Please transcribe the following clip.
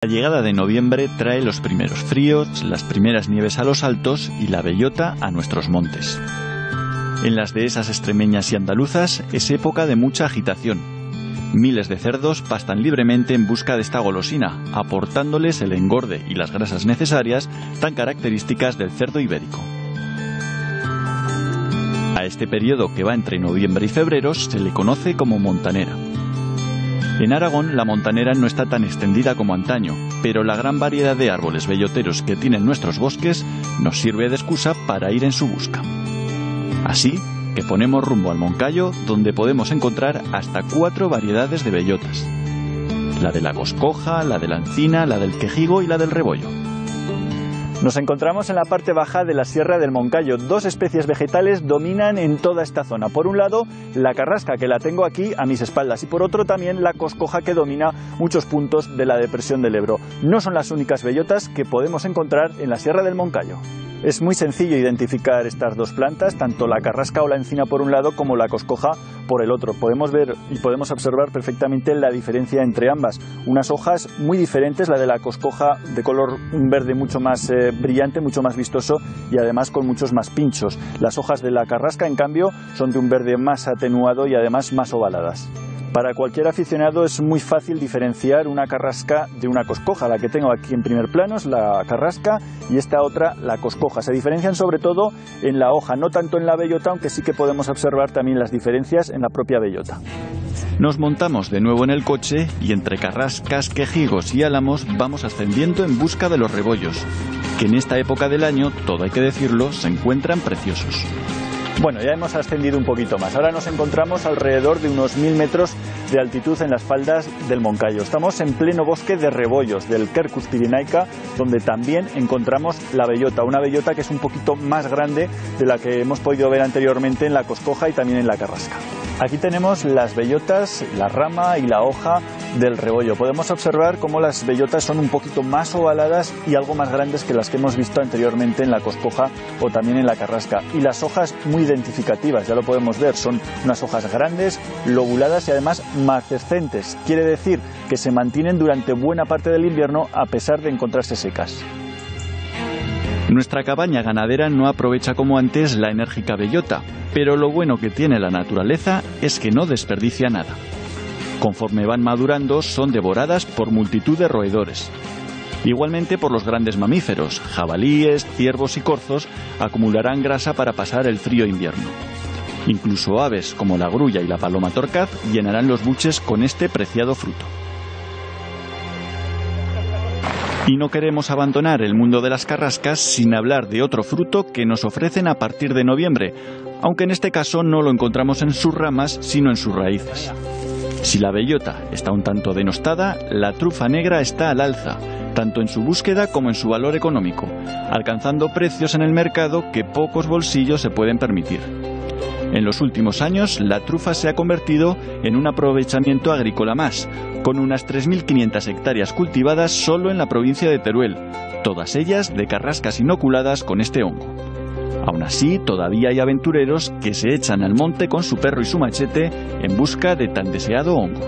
La llegada de noviembre trae los primeros fríos, las primeras nieves a los altos y la bellota a nuestros montes. En las dehesas extremeñas y andaluzas es época de mucha agitación. Miles de cerdos pastan libremente en busca de esta golosina, aportándoles el engorde y las grasas necesarias tan características del cerdo ibérico. A este periodo, que va entre noviembre y febrero, se le conoce como montanera. En Aragón la montanera no está tan extendida como antaño, pero la gran variedad de árboles belloteros que tienen nuestros bosques nos sirve de excusa para ir en su busca. Así que ponemos rumbo al Moncayo, donde podemos encontrar hasta 4 variedades de bellotas: la de la coscoja, la de la encina, la del quejigo y la del rebollo. Nos encontramos en la parte baja de la Sierra del Moncayo. 2 especies vegetales dominan en toda esta zona. Por un lado, la carrasca, que la tengo aquí a mis espaldas, y por otro también la coscoja, que domina muchos puntos de la depresión del Ebro. No son las únicas bellotas que podemos encontrar en la Sierra del Moncayo. Es muy sencillo identificar estas 2 plantas, tanto la carrasca o la encina por un lado como la coscoja por el otro. Podemos ver y podemos observar perfectamente la diferencia entre ambas. Unas hojas muy diferentes, la de la coscoja de color un verde mucho más brillante, mucho más vistoso y además con muchos más pinchos. Las hojas de la carrasca, en cambio, son de un verde más atenuado y además más ovaladas. Para cualquier aficionado es muy fácil diferenciar una carrasca de una coscoja. La que tengo aquí en primer plano es la carrasca y esta otra la coscoja. Se diferencian sobre todo en la hoja, no tanto en la bellota, aunque sí que podemos observar también las diferencias en la propia bellota. Nos montamos de nuevo en el coche y entre carrascas, quejigos y álamos vamos ascendiendo en busca de los rebollos, que en esta época del año, todo hay que decirlo, se encuentran preciosos. Bueno, ya hemos ascendido un poquito más. Ahora nos encontramos alrededor de unos 1000 metros de altitud en las faldas del Moncayo. Estamos en pleno bosque de rebollos del Quercus pyrenaica, donde también encontramos la bellota, una bellota que es un poquito más grande de la que hemos podido ver anteriormente en la coscoja y también en la carrasca. Aquí tenemos las bellotas, la rama y la hoja del rebollo. Podemos observar cómo las bellotas son un poquito más ovaladas y algo más grandes que las que hemos visto anteriormente en la coscoja o también en la carrasca. Y las hojas muy identificativas, ya lo podemos ver, son unas hojas grandes, lobuladas y además marcescentes. Quiere decir que se mantienen durante buena parte del invierno a pesar de encontrarse secas. Nuestra cabaña ganadera no aprovecha como antes la enérgica bellota, pero lo bueno que tiene la naturaleza es que no desperdicia nada. Conforme van madurando, son devoradas por multitud de roedores. Igualmente por los grandes mamíferos, jabalíes, ciervos y corzos acumularán grasa para pasar el frío invierno. Incluso aves como la grulla y la paloma torcaz llenarán los buches con este preciado fruto. Y no queremos abandonar el mundo de las carrascas sin hablar de otro fruto que nos ofrecen a partir de noviembre, aunque en este caso no lo encontramos en sus ramas, sino en sus raíces. Si la bellota está un tanto denostada, la trufa negra está al alza, tanto en su búsqueda como en su valor económico, alcanzando precios en el mercado que pocos bolsillos se pueden permitir. En los últimos años, la trufa se ha convertido en un aprovechamiento agrícola más, con unas 3.500 hectáreas cultivadas solo en la provincia de Teruel, todas ellas de carrascas inoculadas con este hongo. Aún así, todavía hay aventureros que se echan al monte con su perro y su machete en busca de tan deseado hongo.